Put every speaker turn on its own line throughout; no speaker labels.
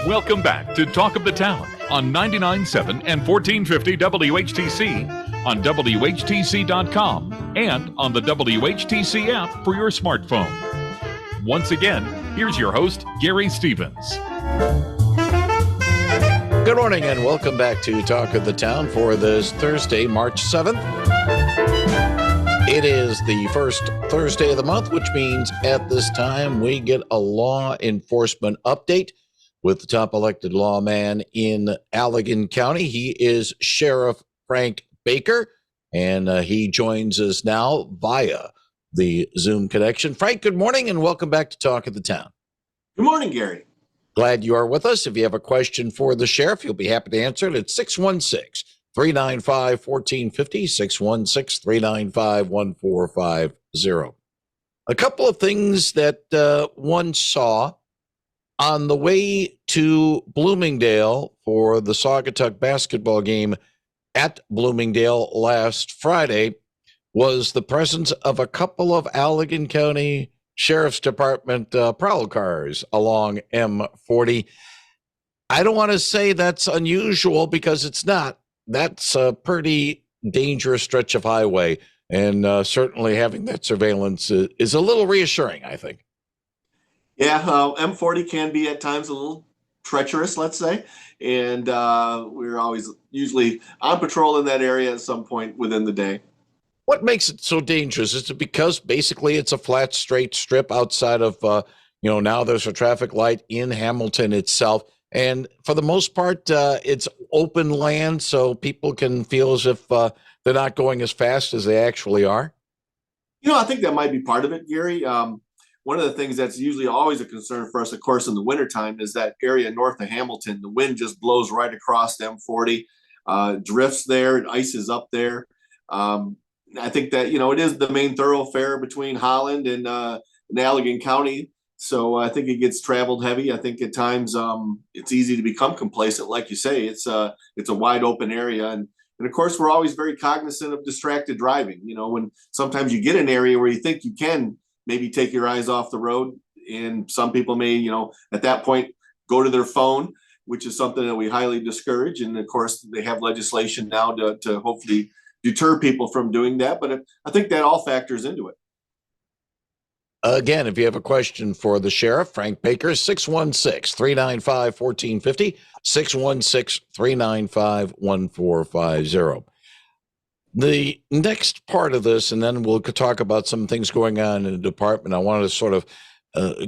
Welcome back to Talk of the Town on 99.7 and 1450 WHTC, on WHTC.com, and on the WHTC app for your smartphone. Once again, here's your host, Gary Stevens.
Good morning and welcome back to Talk of the Town for this Thursday, March 7th. It is the first Thursday of the month, which means at this time we get a law enforcement update with the top elected lawman in Allegan County. He is Sheriff Frank Baker, and he joins us now via the Zoom connection. Frank, good morning and welcome back to Talk of the Town.
Good morning, Gary.
Glad you are with us. If you have a question for the sheriff, you'll be happy to answer it at 616-395-1450, 616-395-1450. A couple of things that one saw on the way to Bloomingdale for the Saugatuck basketball game at Bloomingdale last Friday was the presence of a couple of Allegan County Sheriff's Department prowl cars along M40. I don't want to say that's unusual because it's not. That's a pretty dangerous stretch of highway, and certainly having that surveillance is a little reassuring, I think.
Yeah, M40 can be at times a little treacherous, let's say, and we're always usually on patrol in that area at some point within the day.
What makes it so dangerous? Is it because basically it's a flat, straight strip outside of, now there's a traffic light in Hamilton itself. And for the most part, it's open land, so people can feel as if they're not going as fast as they actually are?
I think that might be part of it, Gary. One of the things that's usually always a concern for us, of course, in the wintertime is that area north of Hamilton. The wind just blows right across M40, drifts there, and ices up there. I think that, it is the main thoroughfare between Holland and Allegan County. So I think it gets traveled heavy. I think at times it's easy to become complacent. Like you say, it's a wide open area. And of course, we're always very cognizant of distracted driving. When sometimes you get an area where you think you can maybe take your eyes off the road, and some people may, at that point go to their phone, which is something that we highly discourage. And of course, they have legislation now to hopefully deter people from doing that. But I think that all factors into it.
Again, if you have a question for the sheriff, Frank Baker, 616-395-1450, 616-395-1450. The next part of this, and then we'll talk about some things going on in the department. I wanted to sort of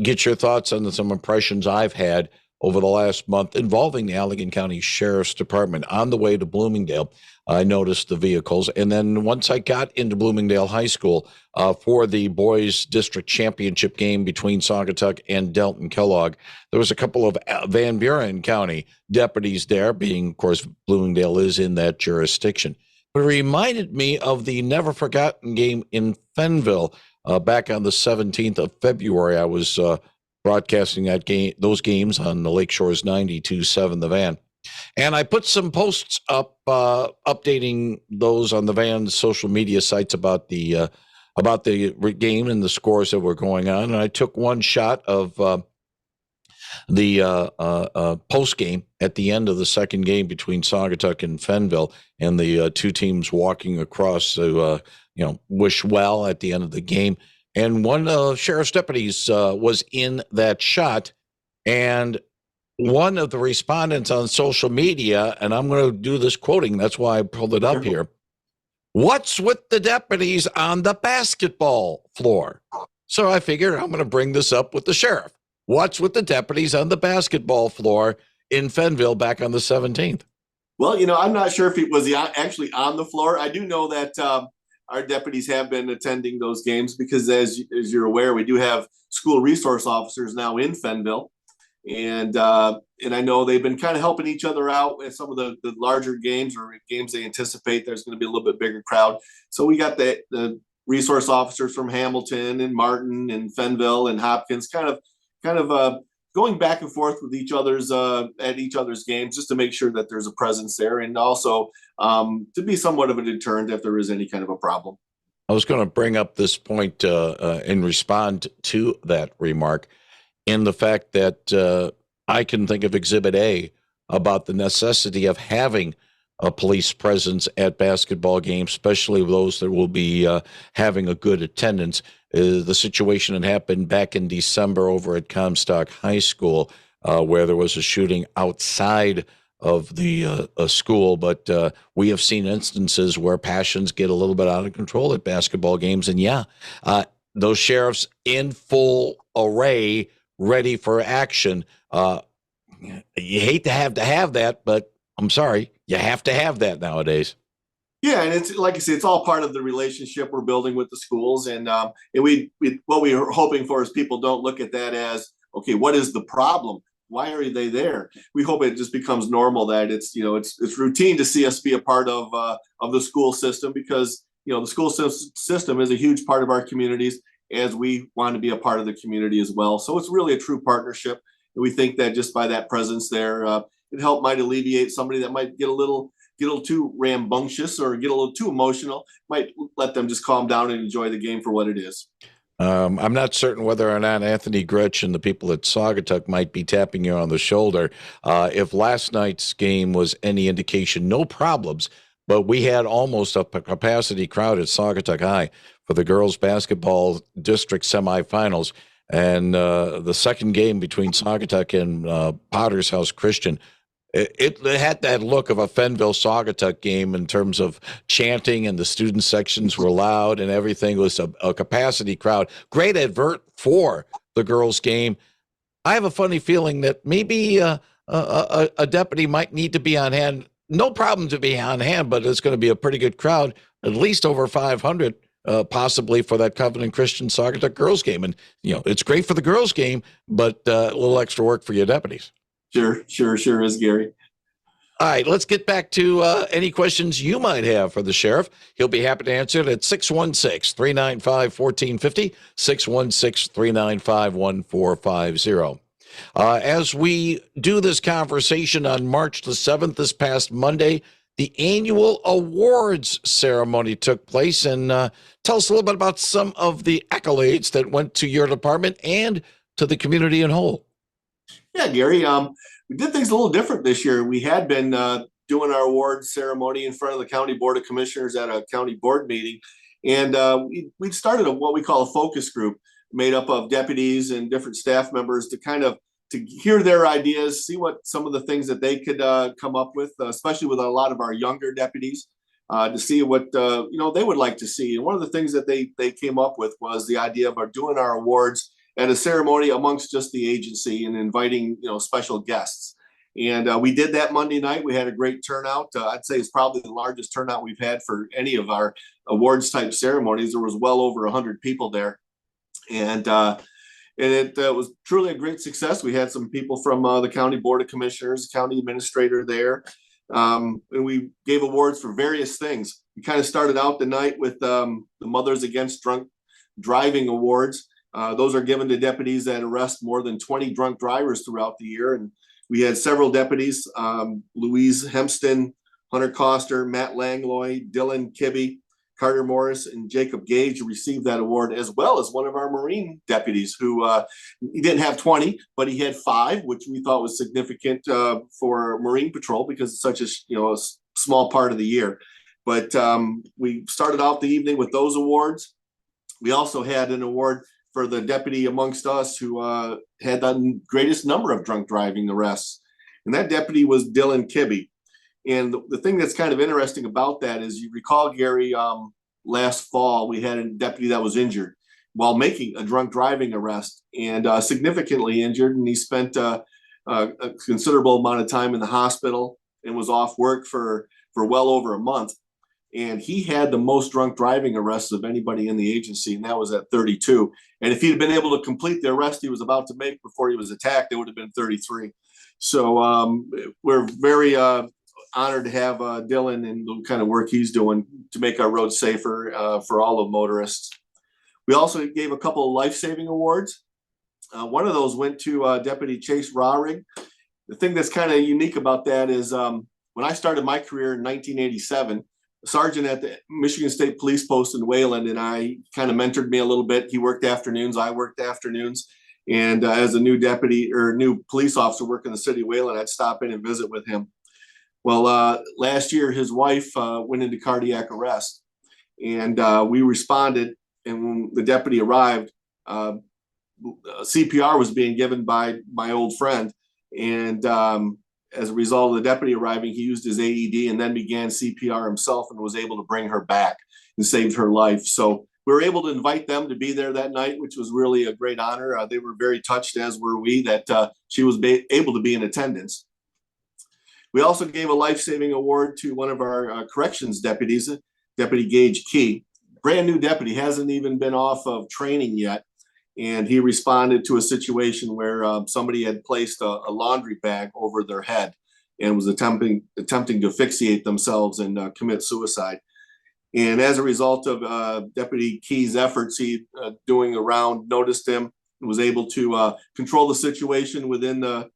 get your thoughts on some impressions I've had over the last month involving the Allegan County Sheriff's Department. On the way to Bloomingdale, I noticed the vehicles. And then once I got into Bloomingdale High School for the boys district championship game between Saugatuck and Delton Kellogg, there was a couple of Van Buren County deputies there, being, of course, Bloomingdale is in that jurisdiction. But it reminded me of the never forgotten game in Fenville back on the 17th of February. I was broadcasting those games on the Lakeshore's 92.7 The Van. And I put some posts up updating those on the Van's social media sites about the game and the scores that were going on. And I took one shot of the post game at the end of the second game between Saugatuck and Fenville, and the two teams walking across to wish well at the end of the game. And one of the sheriff's deputies was in that shot, and one of the respondents on social media, and I'm going to do this quoting, that's why I pulled it up here. "What's with the deputies on the basketball floor?" So I figured I'm going to bring this up with the sheriff. What's with the deputies on the basketball floor in Fenville back on the 17th?
Well, I'm not sure if it was actually on the floor. I do know that our deputies have been attending those games because, as you're aware, we do have school resource officers now in Fenville. And I know they've been kind of helping each other out with some of the larger games or games they anticipate there's going to be a little bit bigger crowd. So we got the resource officers from Hamilton and Martin and Fenville and Hopkins kind of going back and forth with each other's at each other's games, just to make sure that there's a presence there, and also to be somewhat of a deterrent if there is any kind of a problem.
I was going to bring up this point and respond to that remark in the fact that I can think of Exhibit A about the necessity of having a police presence at basketball games, especially those that will be having a good attendance. The situation that happened back in December over at Comstock High School, where there was a shooting outside of the school, but we have seen instances where passions get a little bit out of control at basketball games. And yeah, those sheriffs in full array, ready for action. You hate to have that, but I'm sorry, you have to have that nowadays.
Yeah, and it's like I say, it's all part of the relationship we're building with the schools, and we what we are hoping for is people don't look at that as, okay, what is the problem? Why are they there? We hope it just becomes normal, that it's routine to see us be a part of the school system, because the school system is a huge part of our communities, as we want to be a part of the community as well. So it's really a true partnership, and we think that just by that presence there, it might alleviate somebody that might get a little too rambunctious or get a little too emotional. Might let them just calm down and enjoy the game for what it is.
I'm not certain whether or not Anthony Gretsch and the people at Saugatuck might be tapping you on the shoulder. If last night's game was any indication, no problems, but we had almost a capacity crowd at Saugatuck High for the girls basketball district semifinals. And the second game between Saugatuck and Potter's House Christian, it had that look of a Fenville Saugatuck game in terms of chanting, and the student sections were loud and everything. Was a capacity crowd. Great advert for the girls' game. I have a funny feeling that maybe a deputy might need to be on hand. No problem to be on hand, but it's going to be a pretty good crowd, at least over 500, possibly for that Covenant Christian Saugatuck girls' game. And, it's great for the girls' game, but a little extra work for your deputies.
Sure is, Gary.
All right, let's get back to any questions you might have for the sheriff. He'll be happy to answer it at 616-395-1450, 616-395-1450. As we do this conversation on March the 7th, this past Monday, the annual awards ceremony took place. And tell us a little bit about some of the accolades that went to your department and to the community in whole.
Yeah, Gary. We did things a little different this year. We had been doing our awards ceremony in front of the County Board of Commissioners at a county board meeting, and we started what we call a focus group, made up of deputies and different staff members to hear their ideas, see what some of the things that they could come up with, especially with a lot of our younger deputies, to see what they would like to see. And one of the things that they came up with was the idea of doing our awards at a ceremony amongst just the agency and inviting special guests. And we did that Monday night. We had a great turnout. I'd say it's probably the largest turnout we've had for any of our awards type ceremonies. There was well over 100 people there, and it was truly a great success. We had some people from the County Board of Commissioners, county administrator there, and we gave awards for various things. We kind of started out the night with the Mothers Against Drunk Driving Awards. Those are given to deputies that arrest more than 20 drunk drivers throughout the year. And we had several deputies, Louise Hempston, Hunter Coster, Matt Langloy, Dylan Kibbe, Carter Morris, and Jacob Gage, who received that award, as well as one of our Marine deputies who he didn't have 20, but he had 5, which we thought was significant for Marine Patrol because it's such a small part of the year. But we started out the evening with those awards. We also had an award for the deputy amongst us who had the greatest number of drunk driving arrests. And that deputy was Dylan Kibbe. And the thing that's kind of interesting about that is, you recall, Gary, last fall, we had a deputy that was injured while making a drunk driving arrest, and significantly injured. And he spent a considerable amount of time in the hospital and was off work for well over a month. And he had the most drunk driving arrests of anybody in the agency, and that was at 32. And if he'd been able to complete the arrest he was about to make before he was attacked, it would have been 33. So we're very honored to have Dylan and the kind of work he's doing to make our roads safer for all the motorists. We also gave a couple of life-saving awards. One of those went to Deputy Chase Rawrig. The thing that's kind of unique about that is when I started my career in 1987, a sergeant at the Michigan State Police Post in Wayland and I kind of mentored me a little bit. He worked afternoons, I worked afternoons. And as a new deputy or new police officer working in the city of Wayland, I'd stop in and visit with him. Well, last year, his wife went into cardiac arrest, and we responded. And when the deputy arrived, CPR was being given by my old friend. And as a result of the deputy arriving, he used his AED and then began CPR himself and was able to bring her back and saved her life. So we were able to invite them to be there that night, which was really a great honor. They were very touched, as were we, that she was able to be in attendance. We also gave a life-saving award to one of our corrections deputies, Deputy Gage Key. Brand new deputy, hasn't even been off of training yet. And he responded to a situation where somebody had placed a laundry bag over their head and was attempting to asphyxiate themselves and commit suicide. And as a result of Deputy Key's efforts, he doing a round noticed him and was able to control the situation within the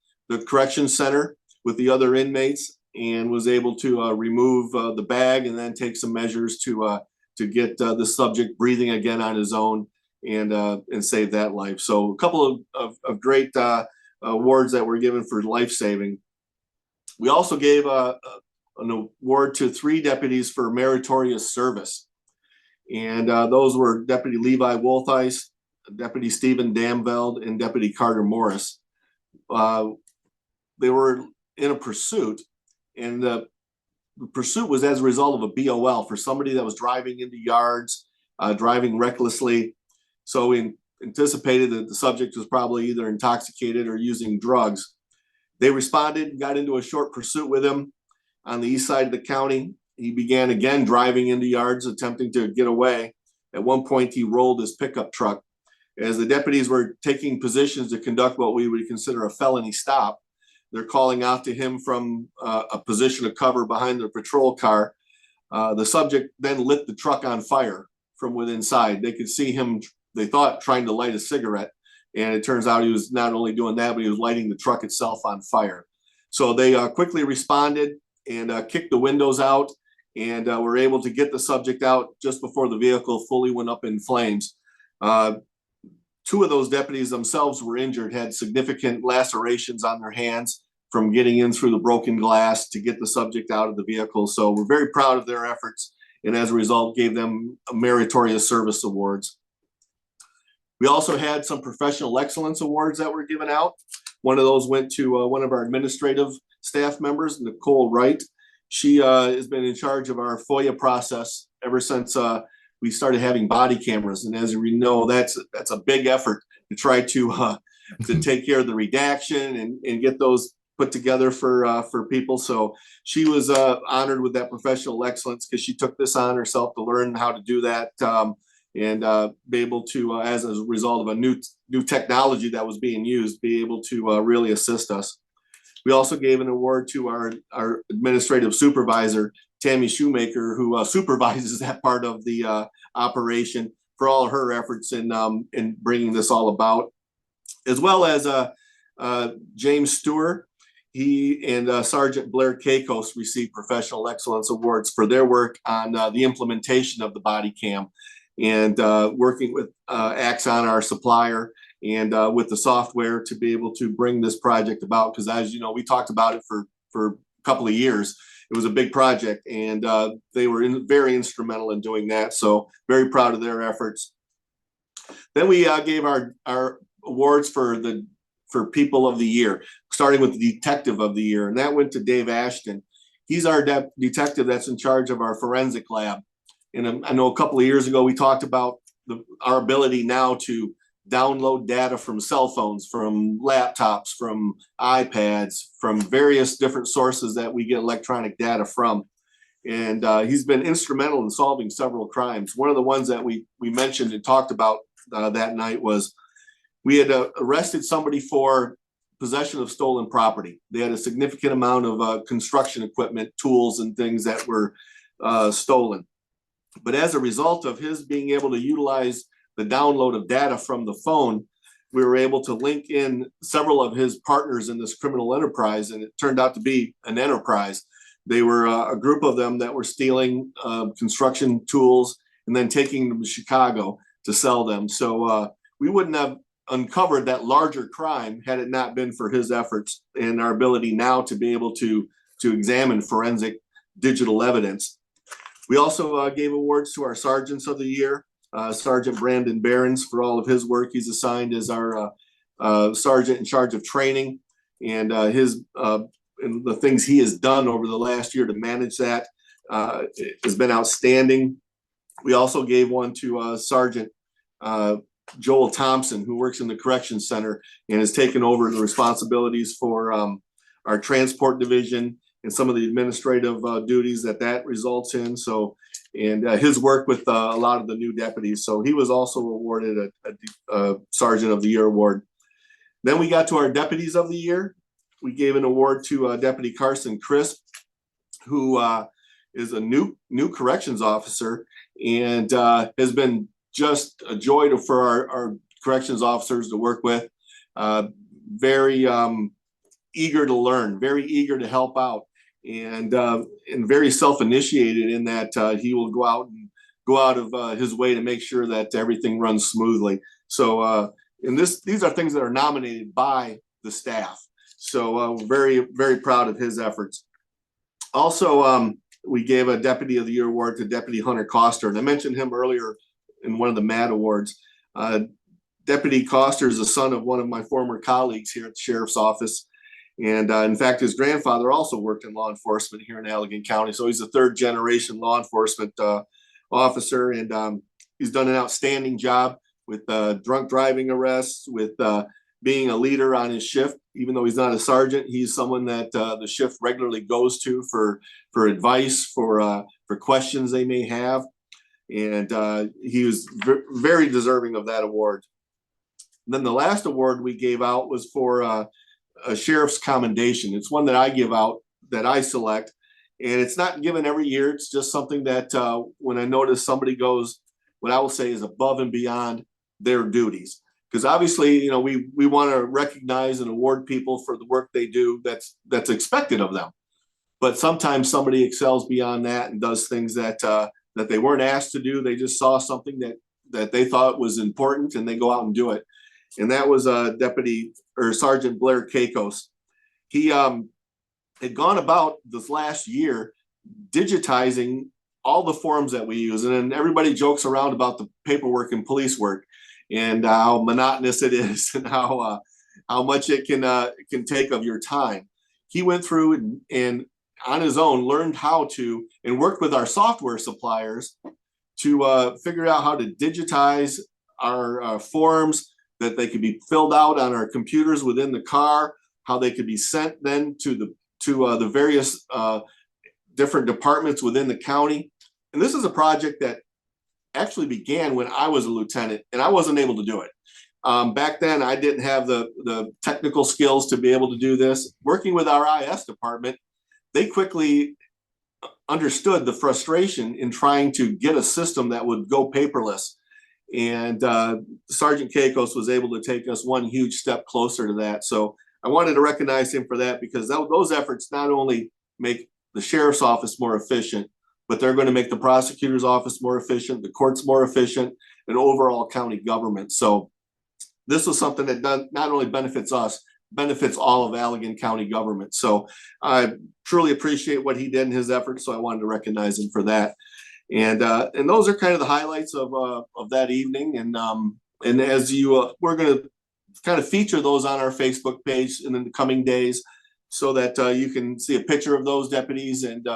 correction center with the other inmates, and was able to remove the bag and then take some measures to get the subject breathing again on his own and save that life. So a couple of great awards that were given for life saving. We also gave an award to 3 deputies for meritorious service. And those were Deputy Levi Woltheis, Deputy Stephen Damveld, and Deputy Carter Morris. They were in a pursuit, and the pursuit was as a result of a BOL for somebody that was driving into yards, driving recklessly. So we anticipated that the subject was probably either intoxicated or using drugs. They responded and got into a short pursuit with him on the east side of the county. He began again driving into yards, attempting to get away. At one point, he rolled his pickup truck. As the deputies were taking positions to conduct what we would consider a felony stop, they're calling out to him from a position of cover behind their patrol car. The subject then lit the truck on fire from within inside. They could see him, they thought, trying to light a cigarette. And it turns out he was not only doing that, but he was lighting the truck itself on fire. So they quickly responded and kicked the windows out, and were able to get the subject out just before the vehicle fully went up in flames. 2 of those deputies themselves were injured, had significant lacerations on their hands from getting in through the broken glass to get the subject out of the vehicle. So we're very proud of their efforts, and as a result, gave them meritorious service awards. We also had some professional excellence awards that were given out. One of those went to one of our administrative staff members, Nicole Wright. She has been in charge of our FOIA process ever since we started having body cameras. And as we know, that's a big effort to try to take care of the redaction and get those put together for people. So she was honored with that professional excellence because she took this on herself to learn how to do that and be able to, as a result of a new technology that was being used, be able to really assist us. We also gave an award to our administrative supervisor, Tammy Shoemaker, who supervises that part of the operation, for all of her efforts in bringing this all about, as well as James Stewart. He and Sergeant Blair Kakos received professional excellence awards for their work on the implementation of the body cam and working with Axon, our supplier, and with the software to be able to bring this project about. Because as you know, we talked about it for a couple of years. It was a big project, and they were very instrumental in doing that. So very proud of their efforts. Then we gave our awards for People of the Year, starting with the Detective of the Year, and that went to Dave Ashton. He's our detective that's in charge of our forensic lab. And I know a couple of years ago, we talked about our ability now to download data from cell phones, from laptops, from iPads, from various different sources that we get electronic data from. And he's been instrumental in solving several crimes. One of the ones that we mentioned and talked about that night was we had arrested somebody for possession of stolen property. They had a significant amount of construction equipment, tools, and things that were stolen. But as a result of his being able to utilize the download of data from the phone, we were able to link in several of his partners in this criminal enterprise, and it turned out to be an enterprise. They were a group of them that were stealing construction tools and then taking them to Chicago to sell them. So we wouldn't have uncovered that larger crime had it not been for his efforts and our ability now to be able to examine forensic digital evidence. We also gave awards to our sergeants of the year. Sergeant Brandon Behrens for all of his work. He's assigned as our sergeant in charge of training, and and the things he has done over the last year to manage that has been outstanding. We also gave one to Sergeant Joel Thompson, who works in the Corrections Center and has taken over the responsibilities for our transport division and some of the administrative duties that results in. So, and his work with a lot of the new deputies. So he was also awarded a Sergeant of the Year award. Then we got to our Deputies of the Year. We gave an award to Deputy Carson Crisp, who is a new corrections officer and has been just a joy for our corrections officers to work with. Very eager to learn, very eager to help out, and very self-initiated in that he will go out of his way to make sure that everything runs smoothly. So, and these are things that are nominated by the staff. So very, very proud of his efforts. Also, we gave a Deputy of the Year award to Deputy Hunter Coster, and I mentioned him earlier in one of the MAD awards. Deputy Coster is the son of one of my former colleagues here at the Sheriff's Office. And in fact, his grandfather also worked in law enforcement here in Allegan County. So he's a third generation law enforcement officer. And he's done an outstanding job with drunk driving arrests, with being a leader on his shift. Even though he's not a sergeant, he's someone that the shift regularly goes to for advice, for questions they may have. And he was very deserving of that award. And then the last award we gave out was for a Sheriff's Commendation. It's one that I give out, that I select, and it's not given every year. It's just something that when I notice somebody goes, what I will say is above and beyond their duties. Because obviously, you know, we want to recognize and award people for the work they do that's expected of them. But sometimes somebody excels beyond that and does things that they weren't asked to do. They just saw something that they thought was important and they go out and do it. And that was Deputy or Sergeant Blair Kakos. He had gone about this last year digitizing all the forms that we use. And then everybody jokes around about the paperwork in police work and how monotonous it is and how much it can take of your time. He went through and on his own learned how to, and worked with our software suppliers to figure out how to digitize our forms, that they could be filled out on our computers within the car, how they could be sent then to the various different departments within the county. And this is a project that actually began when I was a lieutenant, and I wasn't able to do it. Back then, I didn't have the technical skills to be able to do this. Working with our IS department, they quickly understood the frustration in trying to get a system that would go paperless. And Sergeant Kakos was able to take us one huge step closer to that. So I wanted to recognize him for that, because those efforts not only make the sheriff's office more efficient, but they're going to make the prosecutor's office more efficient, the courts more efficient, and overall county government. So this was something that not only benefits us, benefits all of Allegan County government. So I truly appreciate what he did in his efforts. So I wanted to recognize him for that. And those are kind of the highlights of that evening. And as we're going to kind of feature those on our Facebook page in the coming days, so that you can see a picture of those deputies and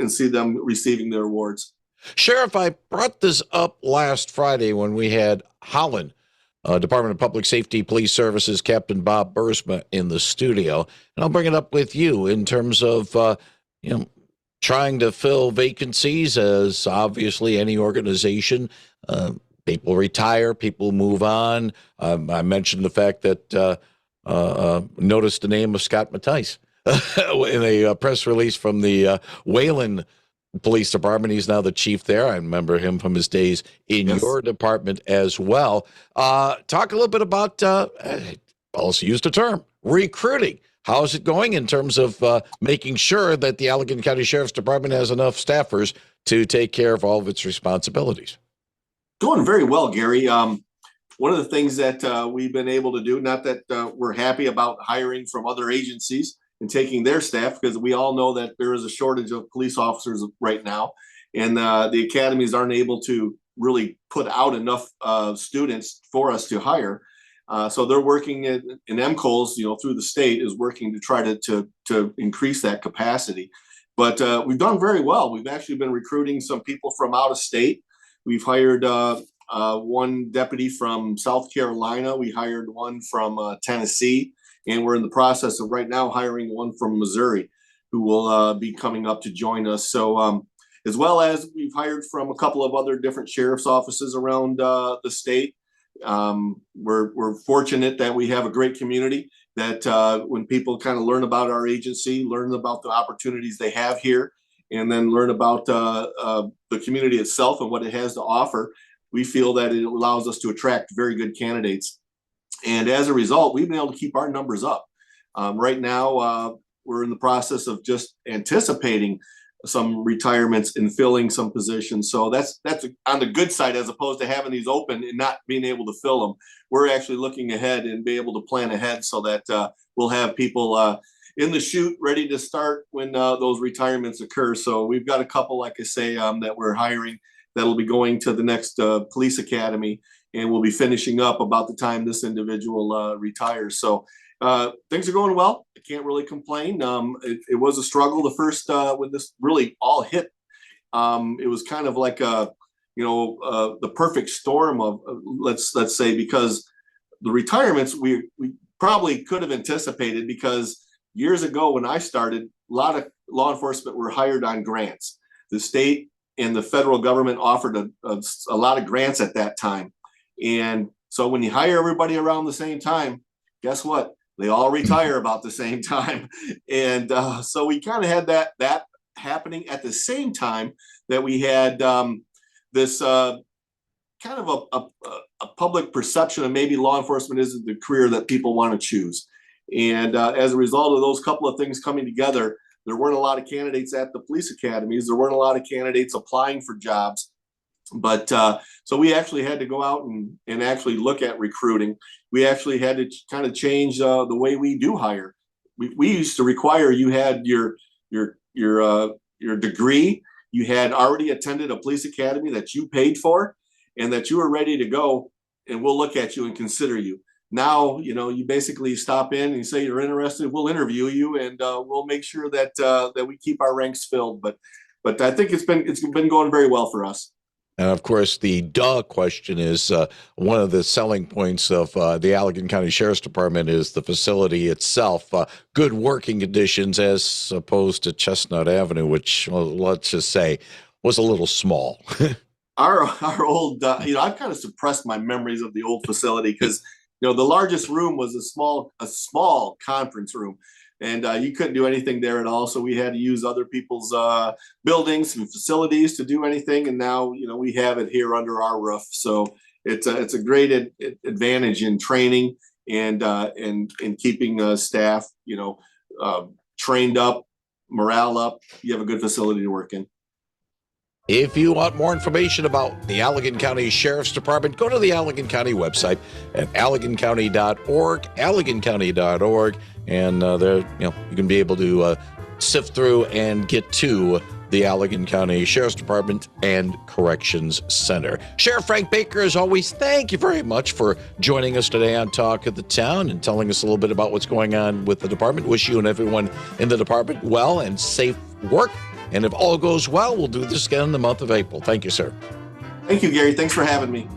see them receiving their awards.
Sheriff, I brought this up last Friday when we had Holland, Department of Public Safety Police Services, Captain Bob Bursma in the studio. And I'll bring it up with you in terms of, trying to fill vacancies, as obviously any organization, people retire, people move on. I mentioned the fact that noticed the name of Scott Mattice in a press release from the Wayland Police Department. He's now the chief there. I remember him from his days in your department as well. Talk a little bit about, also used a term, recruiting. How is it going in terms of making sure that the Allegan County Sheriff's Department has enough staffers to take care of all of its responsibilities?
Going very well, Gary. one of the things that we've been able to do, not that we're happy about hiring from other agencies and taking their staff, because we all know that there is a shortage of police officers right now, and the academies aren't able to really put out enough students for us to hire. So they're working in MCOs, through the state is working to try to increase that capacity. But we've done very well. We've actually been recruiting some people from out of state. We've hired one deputy from South Carolina. We hired one from Tennessee, and we're in the process of right now hiring one from Missouri, who will be coming up to join us. So as well as we've hired from a couple of other different sheriff's offices around the state. We're fortunate that we have a great community that when people kind of learn about our agency, learn about the opportunities they have here, and then learn about the community itself and what it has to offer, we feel that it allows us to attract very good candidates. And as a result, we've been able to keep our numbers up. Right now, we're in the process of just anticipating some retirements and filling some positions. So that's on the good side, as opposed to having these open and not being able to fill them. We're actually looking ahead and be able to plan ahead so that we'll have people in the chute ready to start when those retirements occur. So we've got a couple, like I say, that we're hiring that'll be going to the next police academy, and we'll be finishing up about the time this individual retires. So things are going well. I can't really complain. It was a struggle the first when this really all hit. It was kind of like the perfect storm of let's say, because the retirements we probably could have anticipated, because years ago when I started, a lot of law enforcement were hired on grants. The state and the federal government offered a lot of grants at that time, and so when you hire everybody around the same time, guess what? They all retire about the same time. And so we kind of had that happening at the same time that we had this kind of a public perception of maybe law enforcement isn't the career that people want to choose. And as a result of those couple of things coming together, there weren't a lot of candidates at the police academies. There weren't a lot of candidates applying for jobs. But so we actually had to go out and actually look at recruiting. We actually had to kind of change the way we do hire. We used to require you had your degree, you had already attended a police academy that you paid for, and that you were ready to go, and we'll look at you and consider you. Now, you basically stop in and you say you're interested, we'll interview you, and we'll make sure that we keep our ranks filled. But I think it's been going very well for us.
And of course, the question is one of the selling points of the Allegan County Sheriff's Department is the facility itself. Good working conditions as opposed to Chestnut Avenue, which, let's just say, was a little small.
Our old, I've kind of suppressed my memories of the old facility because, the largest room was a small conference room. And you couldn't do anything there at all. So we had to use other people's buildings and facilities to do anything. And now, we have it here under our roof. So it's a great advantage in training and keeping staff, trained up, morale up. You have a good facility to work in.
If you want more information about the Allegan County Sheriff's Department, go to the Allegan County website at allegancounty.org, allegancounty.org, and there you can be able to sift through and get to the Allegan County Sheriff's Department and Corrections Center. Sheriff Frank Baker, as always, thank you very much for joining us today on Talk of the Town and telling us a little bit about what's going on with the department. Wish you and everyone in the department well and safe work. And if all goes well, we'll do this again in the month of April. Thank you, sir.
Thank you, Gary. Thanks for having me.